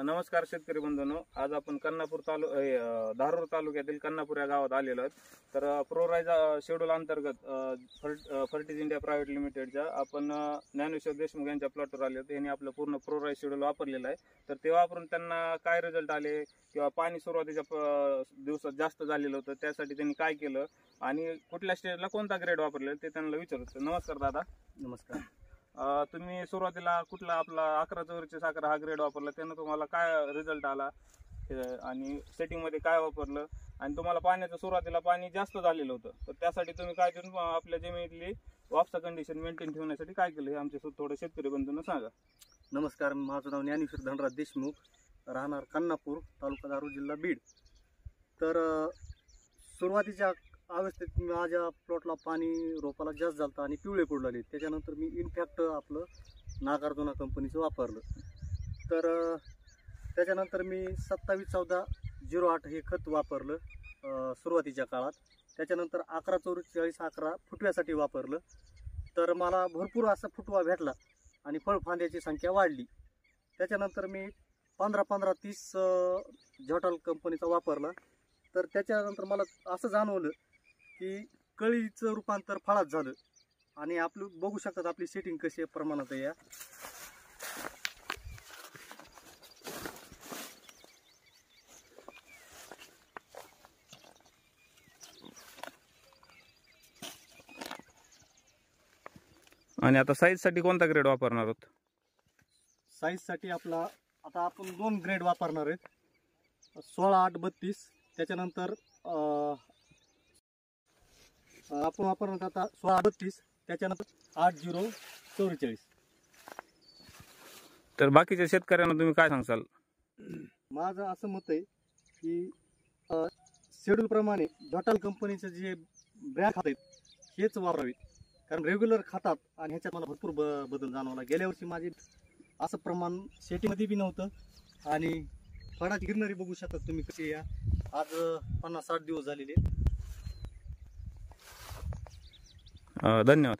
नमस्कार शेतकरी बंधूंनो, आज आपण धारूर तालुक्यातील कन्नापूर या गावात आलेलो आहोत. तर प्रोराइज शेड्यूल अंतर्गत फर्टिज इंडिया प्रायव्हेट लिमिटेडच्या आपण ज्ञानेश्वर देशमुख यांच्या प्लॉटवर आले होते. यांनी आपलं पूर्ण प्रोराइज शेड्यूल वापरलेलं आहे. तर ते वापरून त्यांना काय रिझल्ट आले किंवा पाणी सुरुवातीच्या दिवसात जास्त झालेलं होतं, त्यासाठी त्यांनी काय केलं आणि कुठल्या स्टेजला कोणता ग्रेड वापरलेला ते त्यांना विचारतो. नमस्कार दादा. नमस्कार. तुम्ही सुरुवातीला कुठला आपला 11 चौरीची साखर हा ग्रेड वापरला, त्यानं तुम्हाला काय रिझल्ट आला आणि सेटिंग मध्ये काय वापरलं आणि तुम्हाला पाण्याचं सुरुवातीला पाणी जास्त झालेलं होतं, तर त्यासाठी तुम्ही काय करून आपल्या जमिनीतली वापसा कंडिशन मेंटेन ठेवण्यासाठी काय केलं हे आमच्या थोडं शेतकरी बंधूंना सांगा. नमस्कार, माझं नाव ज्ञानेश्वर धनराज देशमुख, राहणार कन्नापूर, तालुका धारूर, जिल्हा बीड. तर सुरुवातीच्या अवस्थेत माझ्या प्लॉटला पाणी रोपाला जास्त झालं आणि पिवळे पडू लागले. त्याच्यानंतर मी इनफॅक्ट आपलं नागार्जुना कंपनीचं वापरलं. तर त्याच्यानंतर मी 27-14-08 हे खत वापरलं सुरुवातीच्या काळात. त्याच्यानंतर 11-44-11 फुटव्यासाठी वापरलं. तर मला भरपूर असा फुटवा भेटला आणि फळफांद्याची संख्या वाढली. त्याच्यानंतर मी 15-15-30 झॉटल कंपनीचा वापरला. तर त्याच्यानंतर मला असं जाणवलं की कळीचं रूपांतर फळात झालं आणि आपलं बघू शकतात आपली सेटिंग कशी प्रमाणात आहे. आणि आता साईज साठी कोणता ग्रेड वापरणार आहोत? साईज साठी आपला आता आपण 2 ग्रेड वापरणार आहेत, 16-8-32. त्याच्यानंतर आपण वापरणार आता 16-32, त्याच्यानंतर 80-44. तर बाकीच्या शेतकऱ्यांना तुम्ही काय सांगसाल? माझं असं मत आहे की शेड्यूल प्रमाणे झॉटल कंपनीचे जे ब्रँड खात आहेत हेच वापरावेत, कारण रेग्युलर खातात आणि ह्याच्यात मला भरपूर बदल जाणवला. गेल्या वर्षी माझे असं प्रमाण शेतीमध्ये बी नव्हतं आणि फळाची गिरणारी बघू शकता तुम्ही कशी या. आज 50-60 दिवस झालेले. धन्यवाद.